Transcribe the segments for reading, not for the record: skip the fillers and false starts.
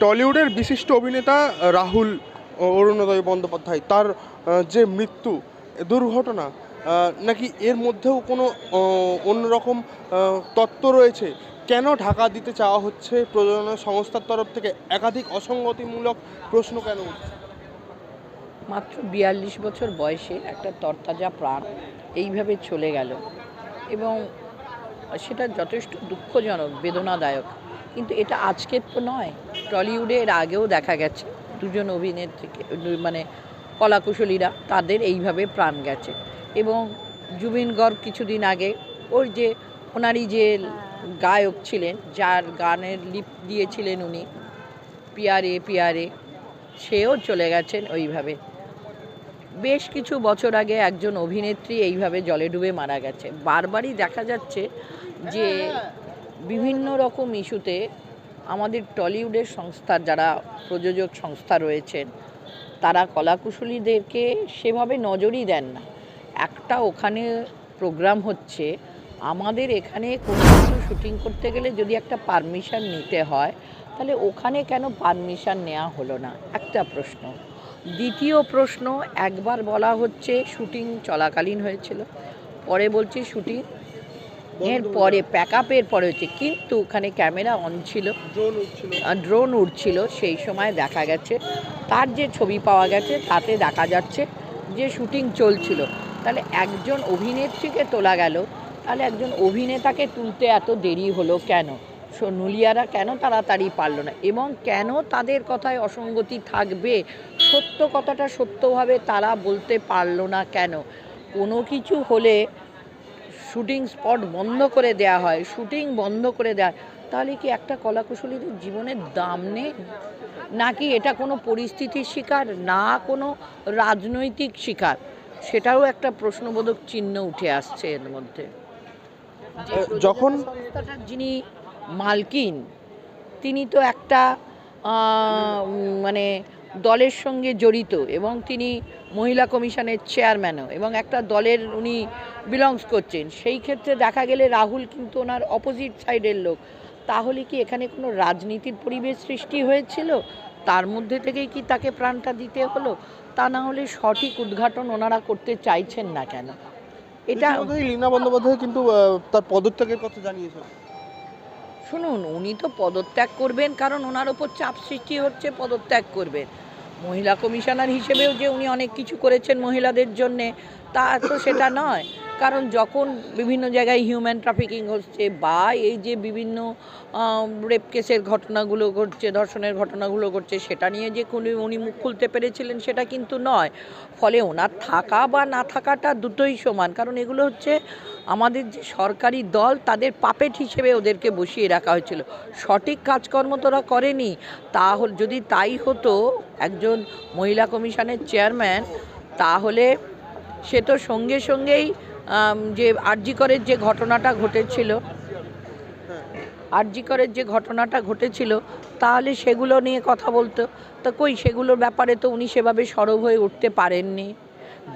টলিউডের বিশিষ্ট অভিনেতা রাহুল অরুণোদয় বন্দ্যোপাধ্যায় তার যে মৃত্যু দুর্ঘটনা, নাকি এর মধ্যেও কোনো অন্যরকম তত্ত্ব রয়েছে? কেন ঢাকা দিতে চাওয়া হচ্ছে প্রযোজনা সংস্থার তরফ থেকে? একাধিক অসঙ্গতিমূলক প্রশ্ন কেন উঠছে? মাত্র ৪২ বছর বয়সে একটা তরতাজা প্রাণ এইভাবে চলে গেল এবং সেটা যথেষ্ট দুঃখজনক, বেদনাদায়ক। কিন্তু এটা আজকের তো নয়, টলিউডে এর আগেও দেখা গেছে দুজন অভিনেত্রীকে, মানে কলাকুশলীরা, তাদের এইভাবে প্রাণ গেছে। এবং জুবিন গর্গ কিছুদিন আগে ওনারই যে গায়ক ছিলেন, যার গানের লিপ দিয়েছিলেন উনি, পিয়ারে পিয়ারে, সেও চলে গেছেন ওইভাবে। বেশ কিছু বছর আগে একজন অভিনেত্রী এইভাবে জলে ডুবে মারা গেছে। বারবারই দেখা যাচ্ছে যে বিভিন্ন রকম ইস্যুতে আমাদের টলিউডের সংস্থার যারা প্রযোজক সংস্থা রয়েছেন, তারা কলাকুশলীদেরকে সেভাবে নজরই দেন না। একটা ওখানে প্রোগ্রাম হচ্ছে, আমাদের এখানে কোনো কিছু শুটিং করতে গেলে যদি একটা পারমিশন নিতে হয়, তাহলে ওখানে কেন পারমিশন নেওয়া হলো না, একটা প্রশ্ন। দ্বিতীয় প্রশ্ন, একবার বলা হচ্ছে শুটিং চলাকালীন হয়েছিল, পরে বলছে শুটিং এর পরে, প্যাকআপের পরে হচ্ছে, কিন্তু ওখানে ক্যামেরা অন ছিল, ড্রোন উড়ছিল। সেই সময় দেখা গেছে, তার যে ছবি পাওয়া গেছে তাতে দেখা যাচ্ছে যে শুটিং চলছিল। তাহলে একজন অভিনেত্রীকে তোলা গেল, তাহলে একজন অভিনেতাকে তুলতে এত দেরি হলো কেন? নুলিয়ারা কেন তাড়াতাড়ি পারল না? এবং কেন তাদের কথায় অসঙ্গতি থাকবে? সত্য কথাটা সত্যভাবে তারা বলতে পারল না কেন? কোনো কিছু হলে শুটিং স্পট বন্ধ করে দেয়া হয়, শুটিং বন্ধ করে দেয়া, তাহলে কি একটা কলাকুশলীদের জীবনের দাম নেই? নাকি এটা কোনো পরিস্থিতির শিকার, না কোনো রাজনৈতিক শিকার? সেটাও একটা প্রশ্নবোধক চিহ্ন উঠে আসছে এর মধ্যে। যখন সংস্থাটার যিনি মালকিন, তিনি তো একটা মানে দলের সঙ্গে জড়িত, এবং তিনি মহিলা কমিশনের চেয়ারম্যানও, এবং একটা দলের উনি বিলংস করছেন। সেই ক্ষেত্রে দেখা গেলে রাহুল কিন্তু ওনার অপোজিট সাইডের লোক। তাহলে কি এখানে কোনো রাজনীতির পরিবেশ সৃষ্টি হয়েছিল? তার মধ্যে থেকেই কি তাকে প্রাণটা দিতে হলো? তা না হলে সঠিক উদ্ঘাটন ওনারা করতে চাইছেন না কেন? এটা লীনা বন্দ্যোপাধ্যায় কিন্তু তার পদত্যাগের কথা জানিয়েছেন। শুনুন, উনি তো পদত্যাগ করবেন, কারণ ওনার ওপর চাপ সৃষ্টি হচ্ছে, পদত্যাগ করবেন। মহিলা কমিশনার হিসেবেও যে উনি অনেক কিছু করেছেন মহিলাদের জন্যে, তা তো সেটা নয়। কারণ যখন বিভিন্ন জায়গায় হিউম্যান ট্রাফিকিং হচ্ছে, বা এই যে বিভিন্ন রেপ কেসের ঘটনাগুলো ঘটছে, ধর্ষণের ঘটনাগুলো ঘটছে, সেটা নিয়ে যে উনি মুখ খুলতে পেরেছিলেন সেটা কিন্তু নয়। ফলে ওনার থাকা বা না থাকাটা দুটোই সমান, কারণ এগুলো হচ্ছে আমাদের যে সরকারি দল, তাদের পাপেট হিসেবে ওদেরকে বসিয়ে রাখা হয়েছিল। সঠিক কাজকর্ম তোরা করেনি। তাহলে যদি তাই হতো, একজন মহিলা কমিশনের চেয়ারম্যান, তাহলে সে তো সঙ্গে সঙ্গেই যে আরজিকরের যে ঘটনাটা ঘটেছিল, তাহলে সেগুলো নিয়ে কথা বলতো। তা কই, সেগুলোর ব্যাপারে তো উনি সেভাবে সরব হয়ে উঠতে পারেননি।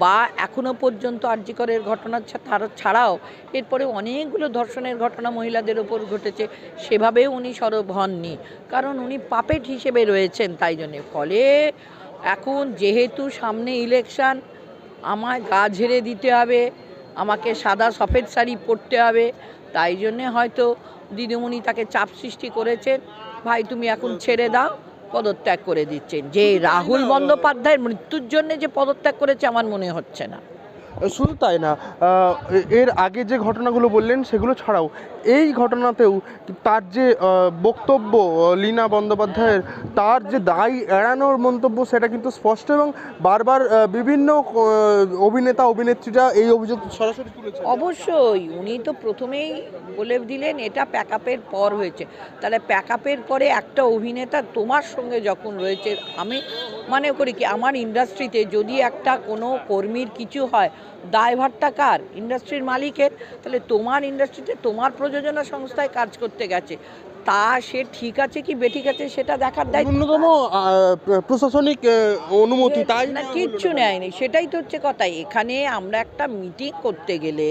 বা এখনও পর্যন্ত আরজিকরের ঘটনা ছাড়াও এরপরে অনেকগুলো ধর্ষণের ঘটনা মহিলাদের ওপর ঘটেছে, সেভাবেও উনি সরব হননি, কারণ উনি পাপেট হিসেবে রয়েছেন। তাই জন্যে ফলে এখন যেহেতু সামনে ইলেকশন, আমায় গা ঝেড়ে দিতে হবে, আমাকে সাদা সফেদ শাড়ি পরতে হবে, তাই জন্যে হয়তো দিদিমণি তাকে চাপ সৃষ্টি করেছেন, ভাই তুমি এখন ছেড়ে দাও, পদত্যাগ করে দিচ্ছেন। যে রাহুল বন্দ্যোপাধ্যায়ের মৃত্যুর জন্য যে পদত্যাগ করেছে আমার মনে হচ্ছে না। শুধু তাই না, এর আগে যে ঘটনাগুলো বললেন সেগুলো ছাড়াও এই ঘটনাতেও তার যে বক্তব্য, লীনা বন্দ্যোপাধ্যায়ের, তার যে দায় এড়ানোর মন্তব্য, সেটা কিন্তু স্পষ্ট, এবং বারবার বিভিন্ন অভিনেতা অভিনেত্রীরা এই অভিযোগ সরাসরি তুলেছেন। অবশ্যই উনি তো প্রথমেই বলে দিলেন এটা প্যাকআপের পর হয়েছে। তাহলে প্যাকআপের পরে একটা অভিনেতা তোমার সঙ্গে যখন রয়েছে, আমি মনে করি কি, আমার ইন্ডাস্ট্রিতে যদি একটা কোনো কর্মীর কিছু হয়, দায়ভারটা কার? ইন্ডাস্ট্রির মালিকের। তাহলে তোমার ইন্ডাস্ট্রিতে তোমার প্রযোজনা সংস্থায় কাজ করতে গেছে, তা সে ঠিক আছে কি বেঠিক আছে সেটা দেখার দায়িত্ব ন্যূনতম প্রশাসনিক অনুমতি তাই না, কিচ্ছু নেয়নি। সেটাই তো হচ্ছে কথা। এখানে আমরা একটা মিটিং করতে গেলে,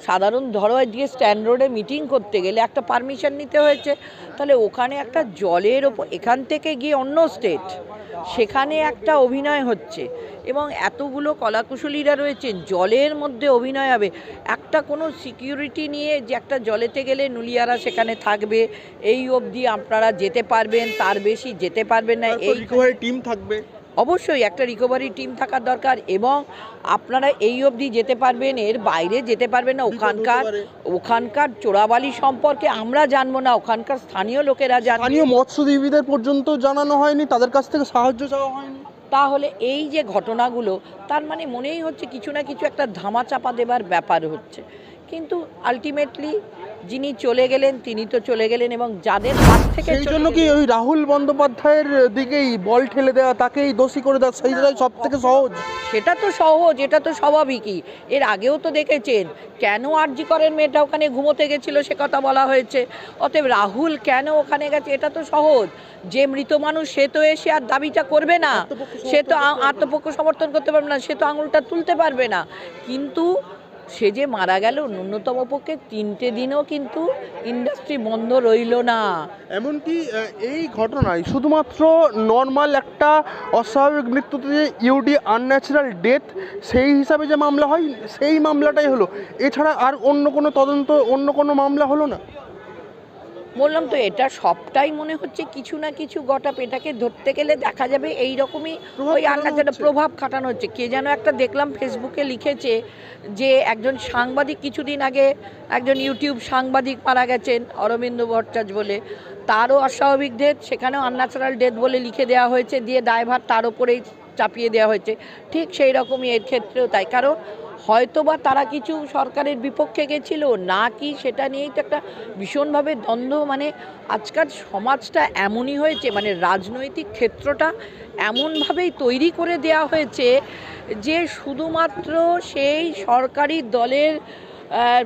সাধারণ ধরো দিয়ে স্ট্যান্ড রোডে মিটিং করতে গেলে একটা পারমিশন নিতে হয়েছে। তাহলে ওখানে একটা জলের ওপর, এখান থেকে গিয়ে অন্য স্টেট, সেখানে একটা অভিনয় হচ্ছে এবং এতগুলো কলাকুশলীরা রয়েছেন, জলের মধ্যে অভিনয় হবে। একটা কোনো সিকিউরিটি নিয়ে যে একটা জলেতে গেলে নুলিয়ারা সেখানে থাকবে, এই অবধি আপনারা যেতে পারবেন, তার বেশি যেতে পারবেন না, এই টিম থাকবে। অবশ্যই একটা রিকভারি টিম থাকার দরকার এবং আপনারা এই অবধি যেতে পারবেন, এর বাইরে যেতে পারবেন না। ওখানকার চোরাবালি সম্পর্কে আমরা জানবো না, ওখানকার স্থানীয় লোকেরা জানবে। স্থানীয় মৎস্যজীবীদের পর্যন্ত জানানো হয়নি, তাদের কাছ থেকে সাহায্য চাওয়া হয়নি। তাহলে এই যে ঘটনাগুলো, তার মানে মনেই হচ্ছে কিছু না কিছু একটা ধামাচাপা দেবার ব্যাপার হচ্ছে। কিন্তু আলটিমেটলি যিনি চলে গেলেন তিনি তো চলে গেলেন এবং যাদের হাত থেকে সেই জন্য কি ওই রাহুল বন্দ্যোপাধ্যায়ের দিকেই বল ঠেলে দেওয়া, তাকেই দোষী করে দেওয়া সেইটাই সব থেকে সহজ? সেটা তো সহজ, এটা তো স্বাভাবিকই। এর আগেও তো দেখেছেন কেন আরজি করেন মেয়েটা ওখানে ঘুমোতে গেছিল সে কথা বলা হয়েছে। অতএব রাহুল কেন ওখানে গেছে এটা তো সহজ। যে মৃত মানুষ সে তো এসে আর দাবিটা করবে না, সে তো আত্মপক্ষ সমর্থন করতে পারবে না, সে তো আঙুলটা তুলতে পারবে না। কিন্তু সে যে মারা গেল, ন্যূনতম পক্ষে 3টে দিনও কিন্তু ইন্ডাস্ট্রি বন্ধ রইল না। এমনকি এই ঘটনায় শুধুমাত্র নর্মাল একটা অস্বাভাবিক মৃত্যুতে যে ইউডি আনন্যাচারাল ডেথ সেই হিসাবে যে মামলা হয় সেই মামলাটাই হলো, এছাড়া আর অন্য কোনো তদন্ত, অন্য কোনো মামলা হলো না। বললাম তো, এটা সবটাই মনে হচ্ছে কিছু না কিছু গটাপ। এটাকে ধরতে গেলে দেখা যাবে এই রকমই ওই আন্দাজটা প্রভাব খাটানো হচ্ছে। কে যেন একটা দেখলাম ফেসবুকে লিখেছে যে একজন সাংবাদিক, কিছুদিন আগে একজন ইউটিউব সাংবাদিক মারা গেছেন অরবিন্দ ভট্টাচার্য বলে, তারও অস্বাভাবিক ডেথ, সেখানেও আনন্যাচারাল ডেথ বলে লিখে দেওয়া হয়েছে, দিয়ে দায়ভার তার ওপরেই চাপিয়ে দেওয়া হয়েছে। ঠিক সেই রকমই এর ক্ষেত্রেও তাই। কারণ হয়তোবা তারা কিছু সরকারের বিপক্ষে গেছিল না কি, সেটা নিয়েই তো একটা ভীষণভাবে দ্বন্দ্ব। মানে আজকাল সমাজটা এমনই হয়েছে, মানে রাজনৈতিক ক্ষেত্রটা এমনভাবেই তৈরি করে দেওয়া হয়েছে যে শুধুমাত্র সেই সরকারি দলের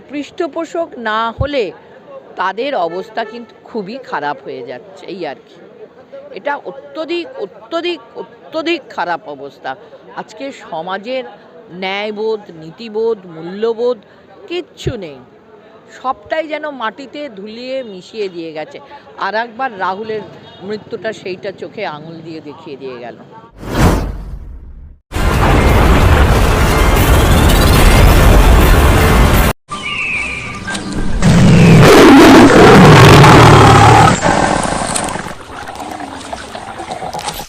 পৃষ্ঠপোষক না হলে তাদের অবস্থা কিন্তু খুবই খারাপ হয়ে যাচ্ছে। এই আর কি, এটা অত্যধিক অত্যধিক অত্যধিক খারাপ অবস্থা। আজকে সমাজের ন্যায়বোধ, নীতিবোধ, মূল্যবোধ কিচ্ছু নেই, সবটাই যেন মাটিতে ধুলিয়ে মিশিয়ে দিয়ে গেছে। আর একবার রাহুলের মৃত্যুটা সেইটা চোখে আঙুল দিয়ে দেখিয়ে দিয়ে গেল।